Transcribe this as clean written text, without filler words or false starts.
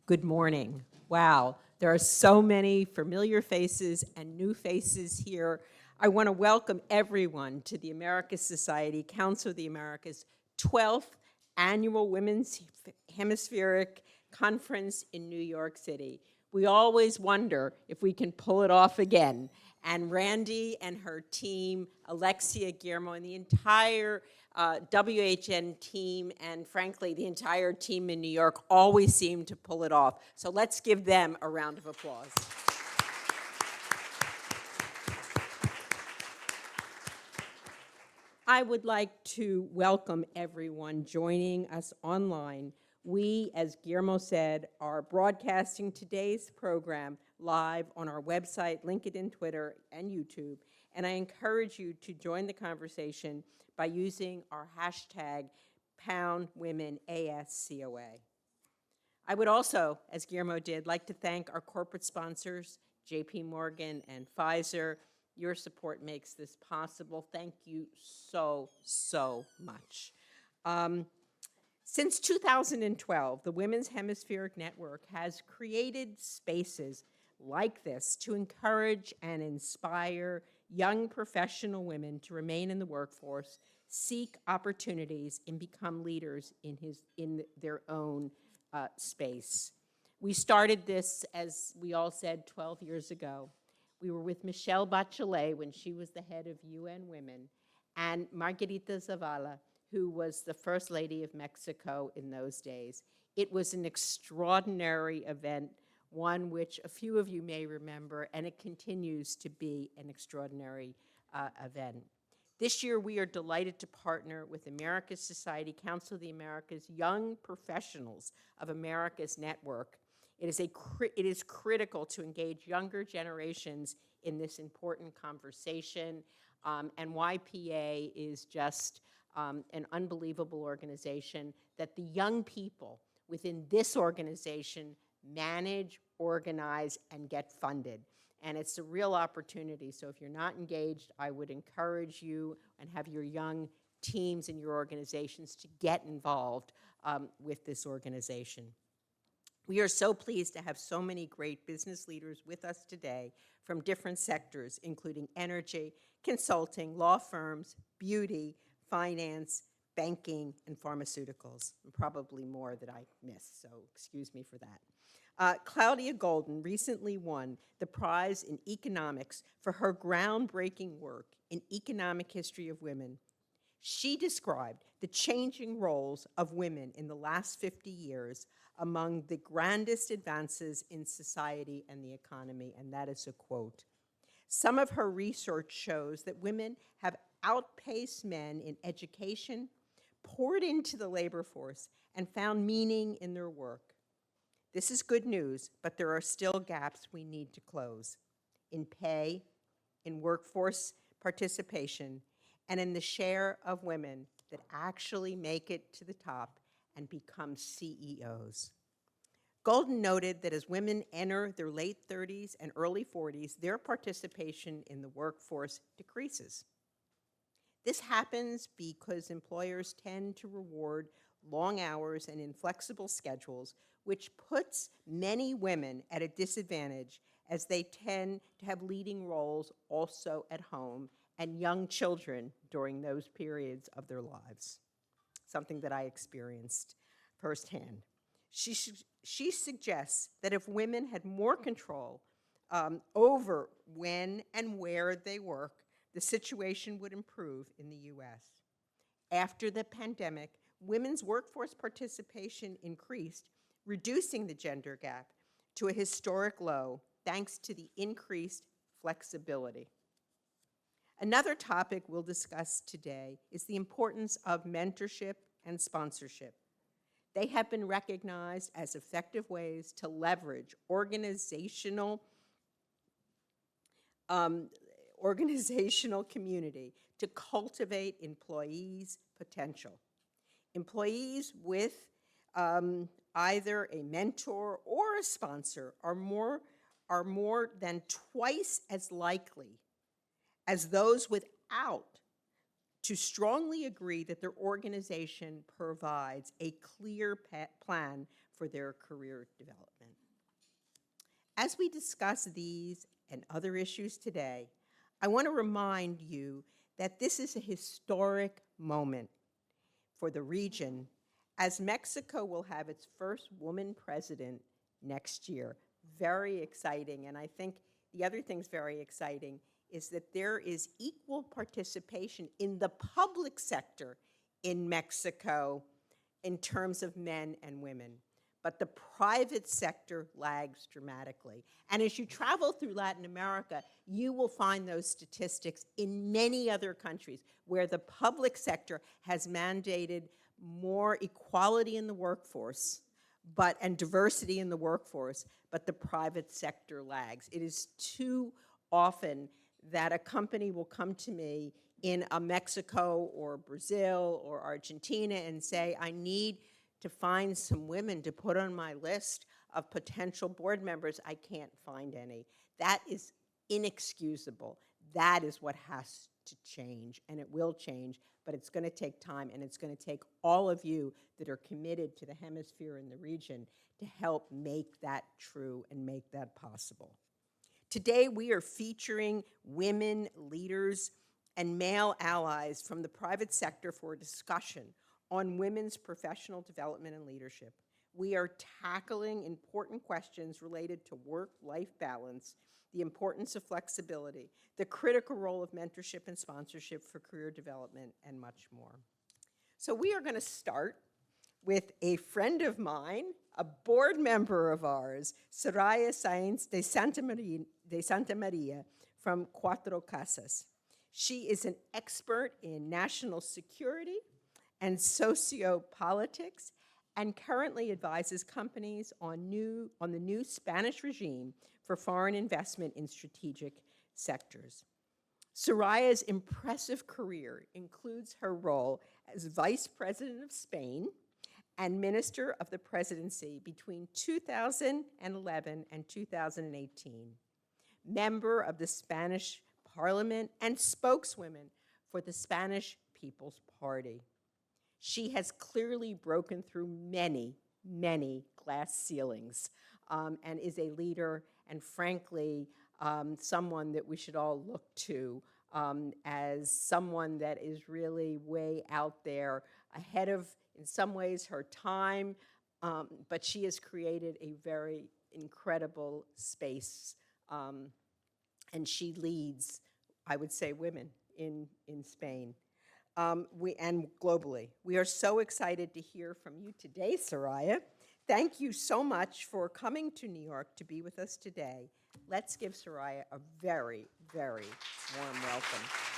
Good morning. Wow, there are so many familiar faces and new faces here. I want to welcome everyone to the Americas Society, Council of the Americas, 12th Annual Women's Hemispheric Conference in New York City. We always wonder if we can pull it off again. And Randy and her team, Alexia, Guillermo, and the entire WHN team, and frankly, the entire team in New York always seem to pull it off. So let's give them a round of applause. I would like to welcome everyone joining us online. We, as Guillermo said, are broadcasting today's program live on our website, LinkedIn, Twitter, and YouTube. And I encourage you to join the conversation by using our hashtag #WomenASCOA. I would also, as Guillermo did, like to thank our corporate sponsors, JP Morgan and Pfizer. Your support makes this possible. Thank you so, so much. Since 2012, the Women's Hemispheric Network has created spaces like this to encourage and inspire young professional women to remain in the workforce, seek opportunities, and become leaders in their own space. We started this, as we all said, 12 years ago. We were with Michelle Bachelet when she was the head of UN Women, and Margarita Zavala, who was the First Lady of Mexico in those days. It was an extraordinary event, one which a few of you may remember, and it continues to be an extraordinary event. This year, we are delighted to partner with Americas Society, Council of the Americas, Young Professionals of Americas Network. It is critical to engage younger generations in this important conversation, and YPA is just an unbelievable organization that the young people within this organization manage, organize, and get funded. And it's a real opportunity. So if you're not engaged, I would encourage you and have your young teams and your organizations to get involved with this organization. We are so pleased to have so many great business leaders with us today from different sectors, including energy, consulting, law firms, beauty, finance, banking, and pharmaceuticals, and probably more that I missed, so excuse me for that. Claudia Golden recently won the prize in economics for her groundbreaking work in economic history of women. She described the changing roles of women in the last 50 years among the grandest advances in society and the economy, and that is a quote. Some of her research shows that women have outpaced men in education, poured into the labor force, and found meaning in their work. This is good news, but there are still gaps we need to close in pay, in workforce participation, and in the share of women that actually make it to the top and become CEOs. Golden noted that as women enter their late 30s and early 40s, their participation in the workforce decreases. This happens because employers tend to reward long hours and inflexible schedules, which puts many women at a disadvantage as they tend to have leading roles also at home and young children during those periods of their lives, something that I experienced firsthand. She suggests that if women had more control over when and where they work, the situation would improve in the U.S. After the pandemic, women's workforce participation increased, reducing the gender gap to a historic low thanks to the increased flexibility. Another topic we'll discuss today is the importance of mentorship and sponsorship. They have been recognized as effective ways to leverage organizational community to cultivate employees' potential. Employees with either a mentor or a sponsor are more than twice as likely as those without to strongly agree that their organization provides a clear plan for their career development. As we discuss these and other issues today, I want to remind you that this is a historic moment for the region, as Mexico will have its first woman president next year. Very exciting, and I think the other thing's very exciting is that there is equal participation in the public sector in Mexico in terms of men and women. But the private sector lags dramatically. And as you travel through Latin America, you will find those statistics in many other countries where the public sector has mandated more equality in the workforce and diversity in the workforce, but the private sector lags. It is too often that a company will come to me in Mexico or Brazil or Argentina and say, I need to find some women to put on my list of potential board members. I can't find any. That is inexcusable. That is what has to change, and it will change, but it's going to take time, and it's going to take all of you that are committed to the hemisphere and the region to help make that true and make that possible. Today, we are featuring women leaders and male allies from the private sector for a discussion on women's professional development and leadership. We are tackling important questions related to work-life balance, the importance of flexibility, the critical role of mentorship and sponsorship for career development, and much more. So we are going to start with a friend of mine, a board member of ours, Soraya Sáenz de Santamaría from Cuatrecasas. She is an expert in national security and sociopolitics, and currently advises companies on the new Spanish regime for foreign investment in strategic sectors. Soraya's impressive career includes her role as Vice President of Spain and Minister of the Presidency between 2011 and 2018, member of the Spanish Parliament and spokeswoman for the Spanish People's Party. She has clearly broken through many, many glass ceilings and is a leader and, frankly, someone that we should all look to as someone that is really way out there, ahead of, in some ways, her time, but she has created a very incredible space, and she leads, I would say, women in Spain. And globally. We are so excited to hear from you today, Soraya. Thank you so much for coming to New York to be with us today. Let's give Soraya a very, very warm welcome.